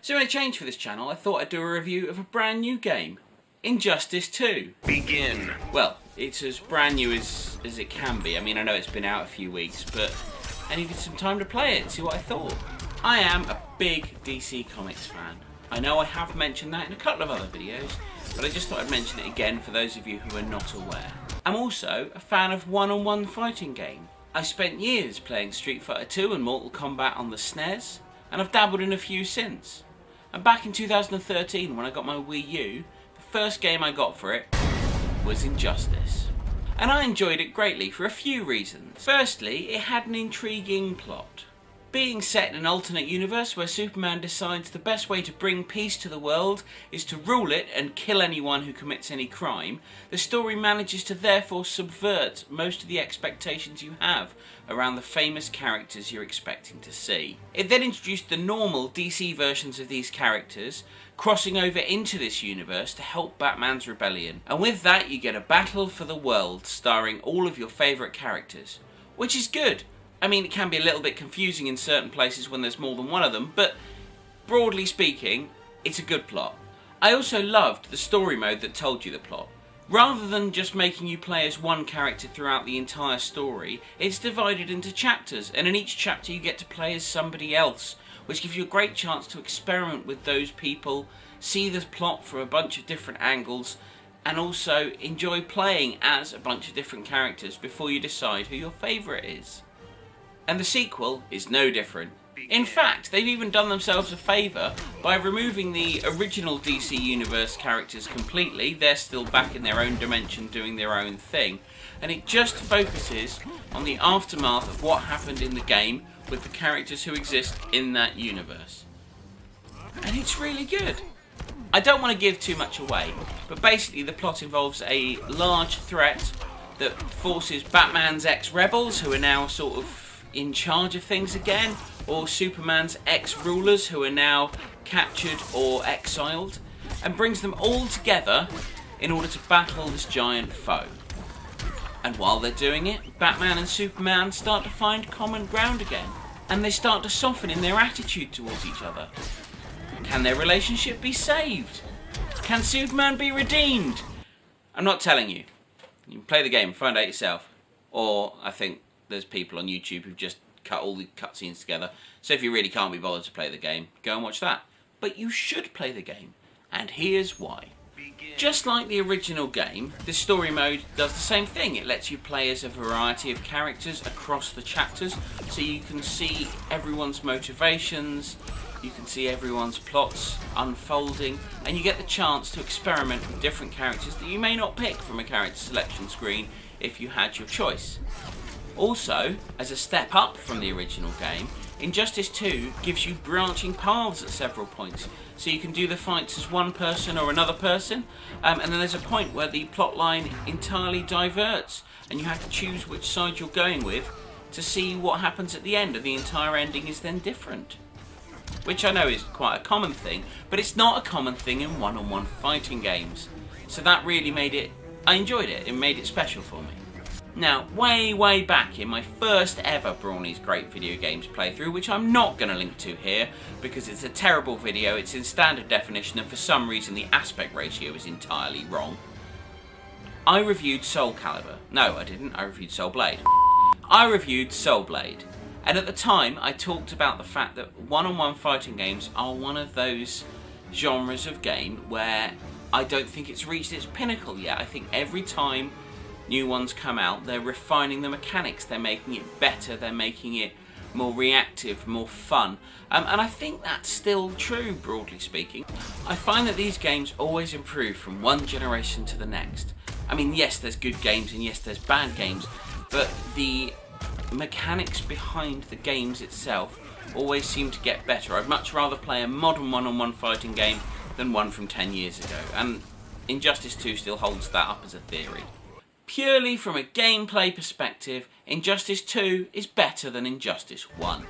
So in a change for this channel, I thought I'd do a review of a brand new game, Injustice 2. Begin. Well, it's as brand new as it can be. I mean, I know it's been out a few weeks, but I needed some time to play it and see what I thought. I am a big DC Comics fan. I know I have mentioned that in a couple of other videos, but I just thought I'd mention it again for those of you who are not aware. I'm also a fan of one-on-one fighting game. I spent years playing Street Fighter 2 and Mortal Kombat on the SNES, and I've dabbled in a few since. And back in 2013, when I got my Wii U, the first game I got for it was Injustice. And I enjoyed it greatly for a few reasons. Firstly, it had an intriguing plot. Being set in an alternate universe where Superman decides the best way to bring peace to the world is to rule it and kill anyone who commits any crime, the story manages to therefore subvert most of the expectations you have around the famous characters you're expecting to see. It then introduced the normal DC versions of these characters, crossing over into this universe to help Batman's rebellion. And with that you get a battle for the world starring all of your favourite characters, which is good. I mean, it can be a little bit confusing in certain places when there's more than one of them, but broadly speaking, it's a good plot. I also loved the story mode that told you the plot. Rather than just making you play as one character throughout the entire story, it's divided into chapters, and in each chapter you get to play as somebody else, which gives you a great chance to experiment with those people, see the plot from a bunch of different angles, and also enjoy playing as a bunch of different characters before you decide who your favourite is. And the sequel is no different. In fact, they've even done themselves a favour by removing the original DC Universe characters completely. They're still back in their own dimension doing their own thing, and it just focuses on the aftermath of what happened in the game with the characters who exist in that universe. And it's really good. I don't want to give too much away, but basically the plot involves a large threat that forces Batman's ex-rebels, who are now sort of in charge of things again, or Superman's ex-rulers who are now captured or exiled, and brings them all together in order to battle this giant foe. And while they're doing it, Batman and Superman start to find common ground again, and they start to soften in their attitude towards each other. Can their relationship be saved? Can Superman be redeemed? I'm not telling you. You can play the game and find out yourself. Or, I think there's people on YouTube who've just cut all the cutscenes together. So if you really can't be bothered to play the game, go and watch that. But you should play the game, and here's why. Just like the original game, this story mode does the same thing. It lets you play as a variety of characters across the chapters, so you can see everyone's motivations, you can see everyone's plots unfolding, and you get the chance to experiment with different characters that you may not pick from a character selection screen if you had your choice. Also, as a step up from the original game, Injustice 2 gives you branching paths at several points, so you can do the fights as one person or another person, and then there's a point where the plotline entirely diverts, and you have to choose which side you're going with to see what happens at the end, and the entire ending is then different. Which I know is quite a common thing, but it's not a common thing in one-on-one fighting games. So that really made it, I enjoyed it, it made it special for me. Now, way back in my first ever Brawny's Great Video Games playthrough, which I'm not going to link to here because it's a terrible video, it's in standard definition and for some reason the aspect ratio is entirely wrong, I reviewed Soul Calibur. No, I didn't, I reviewed Soul Blade. I reviewed Soul Blade, and at the time I talked about the fact that one-on-one fighting games are one of those genres of game where I don't think it's reached its pinnacle yet. I think every time new ones come out, they're refining the mechanics, they're making it better, they're making it more reactive, more fun. And I think that's still true, broadly speaking. I find that these games always improve from one generation to the next. I mean, yes, there's good games and yes, there's bad games, but the mechanics behind the games itself always seem to get better. I'd much rather play a modern one-on-one fighting game than one from 10 years ago, and Injustice 2 still holds that up as a theory. Purely from a gameplay perspective, Injustice 2 is better than Injustice 1.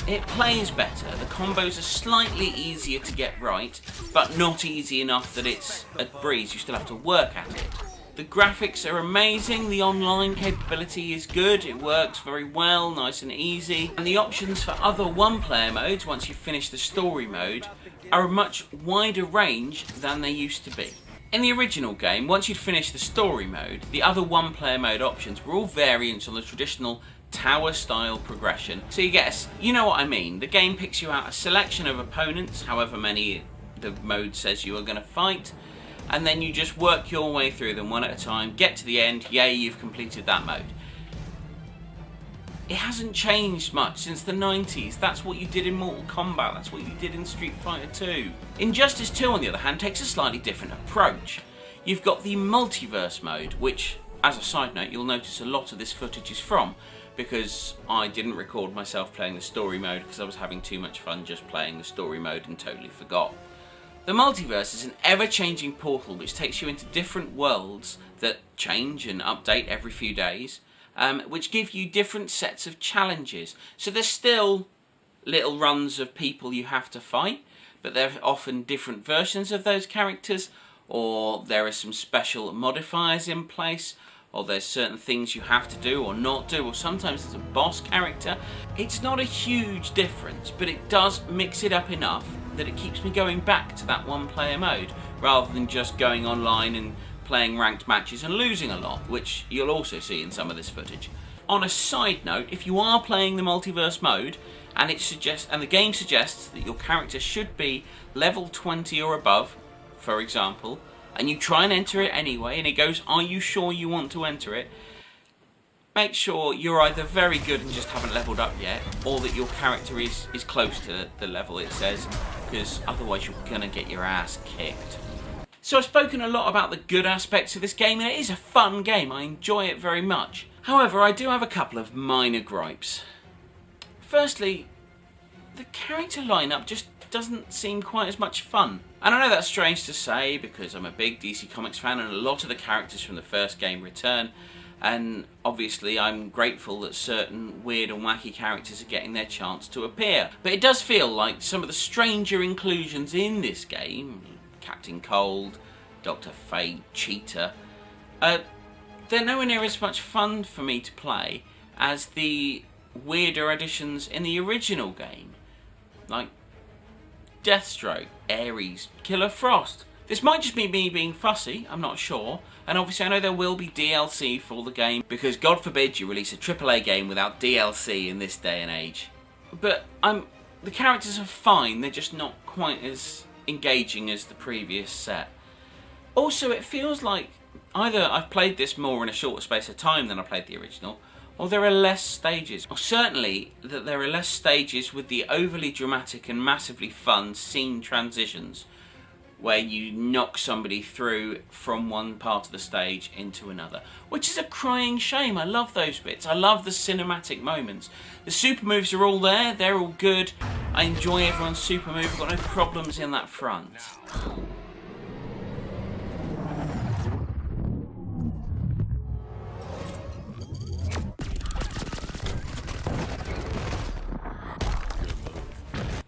It plays better, the combos are slightly easier to get right, but not easy enough that it's a breeze, you still have to work at it. The graphics are amazing, the online capability is good, it works very well, nice and easy, and the options for other one-player modes, once you finish the story mode, are a much wider range than they used to be. In the original game, once you'd finished the story mode, the other one-player mode options were all variants on the traditional tower-style progression. So you know what I mean, the game picks you out a selection of opponents, however many the mode says you are going to fight, and then you just work your way through them one at a time, get to the end, yay, you've completed that mode. It hasn't changed much since the 90s. That's what you did in Mortal Kombat, that's what you did in Street Fighter 2. Injustice 2, on the other hand, takes a slightly different approach. You've got the multiverse mode, which, as a side note, you'll notice a lot of this footage is from, because I didn't record myself playing the story mode because I was having too much fun just playing the story mode and totally forgot. The multiverse is an ever-changing portal which takes you into different worlds that change and update every few days, which give you different sets of challenges. So there's still little runs of people you have to fight, but there are often different versions of those characters, or there are some special modifiers in place, or there's certain things you have to do or not do, or sometimes there's a boss character. It's not a huge difference, but it does mix it up enough that it keeps me going back to that one-player mode, rather than just going online and playing ranked matches and losing a lot, which you'll also see in some of this footage. On a side note, if you are playing the multiverse mode, and the game suggests that your character should be level 20 or above, for example, and you try and enter it anyway, and it goes, are you sure you want to enter it? Make sure you're either very good and just haven't leveled up yet, or that your character is close to the level it says, because otherwise you're gonna get your ass kicked. So I've spoken a lot about the good aspects of this game, and it is a fun game. I enjoy it very much. However, I do have a couple of minor gripes. Firstly, the character lineup just doesn't seem quite as much fun. And I know that's strange to say because I'm a big DC Comics fan and a lot of the characters from the first game return, and obviously I'm grateful that certain weird and wacky characters are getting their chance to appear. But it does feel like some of the stranger inclusions in this game, Captain Cold, Dr. Fate, Cheetah, they're nowhere near as much fun for me to play as the weirder additions in the original game, like Deathstroke, Ares, Killer Frost. This might just be me being fussy, I'm not sure, and obviously I know there will be DLC for the game, because God forbid you release a AAA game without DLC in this day and age. But the characters are fine, they're just not quite as engaging as the previous set. Also, it feels like either I've played this more in a shorter space of time than I played the original, or there are less stages. Or certainly that there are less stages with the overly dramatic and massively fun scene transitions, where you knock somebody through from one part of the stage into another, which is a crying shame. I love those bits. I love the cinematic moments. The super moves are all there, they're all good. I enjoy everyone's super move, I've got no problems in that front.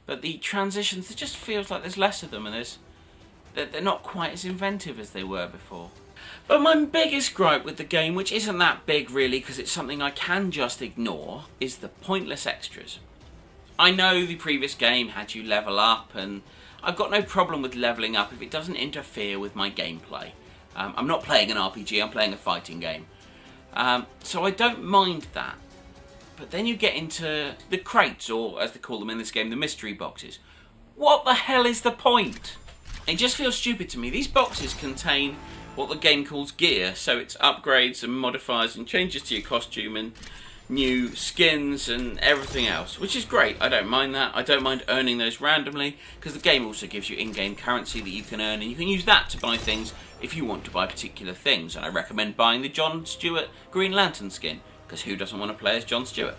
But the transitions, it just feels like there's less of them, and they're not quite as inventive as they were before. But my biggest gripe with the game, which isn't that big really because it's something I can just ignore, is the pointless extras. I know the previous game had you level up, and I've got no problem with leveling up if it doesn't interfere with my gameplay. I'm not playing an RPG, I'm playing a fighting game. So I don't mind that. But then you get into the crates, or as they call them in this game, the mystery boxes. What the hell is the point? It just feels stupid to me. These boxes contain what the game calls gear, so it's upgrades and modifiers and changes to your costume and new skins and everything else, which is great. I don't mind that. I don't mind earning those randomly, because the game also gives you in-game currency that you can earn, and you can use that to buy things if you want to buy particular things. And I recommend buying the John Stewart Green Lantern skin, because who doesn't want to play as John Stewart?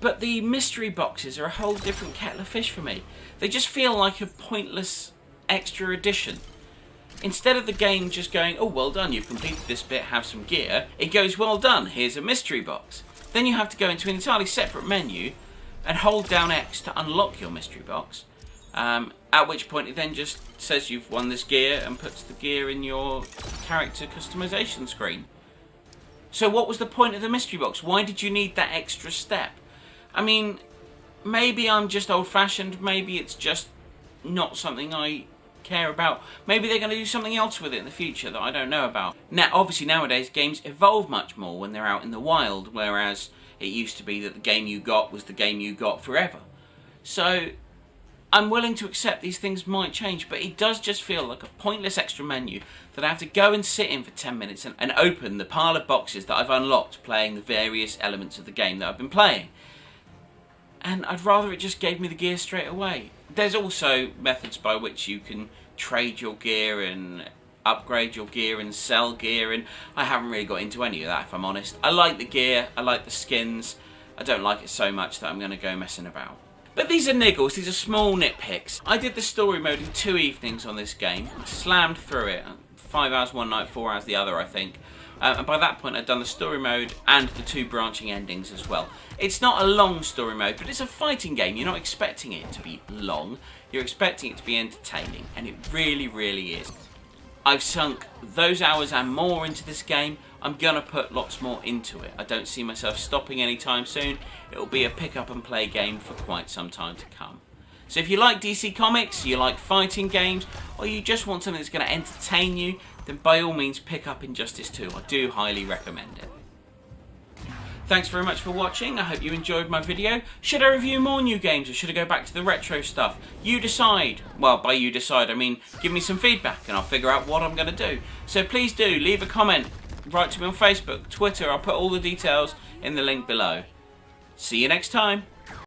But the mystery boxes are a whole different kettle of fish for me. They just feel like a pointless extra addition. Instead of the game just going, oh well done, you've completed this bit, have some gear, it goes, well done, here's a mystery box. Then you have to go into an entirely separate menu and hold down X to unlock your mystery box, at which point it then just says you've won this gear and puts the gear in your character customization screen. So what was the point of the mystery box? Why did you need that extra step? I mean, maybe I'm just old-fashioned, maybe it's just not something I care about. Maybe they're going to do something else with it in the future that I don't know about. Now, obviously nowadays games evolve much more when they're out in the wild, whereas it used to be that the game you got was the game you got forever. So I'm willing to accept these things might change, but it does just feel like a pointless extra menu that I have to go and sit in for 10 minutes and open the pile of boxes that I've unlocked playing the various elements of the game that I've been playing. And I'd rather it just gave me the gear straight away. There's also methods by which you can trade your gear and upgrade your gear and sell gear, and I haven't really got into any of that, if I'm honest. I like the gear, I like the skins, I don't like it so much that I'm going to go messing about. But these are niggles, these are small nitpicks. I did the story mode in 2 evenings on this game, slammed through it, 5 hours one night, 4 hours the other I think. And by that point I'd done the story mode and the 2 branching endings as well. It's not a long story mode, but it's a fighting game. You're not expecting it to be long, you're expecting it to be entertaining, and it really, really is. I've sunk those hours and more into this game. I'm gonna put lots more into it. I don't see myself stopping anytime soon. It'll be a pick up and play game for quite some time to come. So if you like DC Comics, you like fighting games, or you just want something that's going to entertain you, then by all means pick up Injustice 2. I do highly recommend it. Thanks very much for watching. I hope you enjoyed my video. Should I review more new games, or should I go back to the retro stuff? You decide. Well, by you decide, I mean give me some feedback and I'll figure out what I'm going to do. So please do leave a comment. Write to me on Facebook, Twitter. I'll put all the details in the link below. See you next time.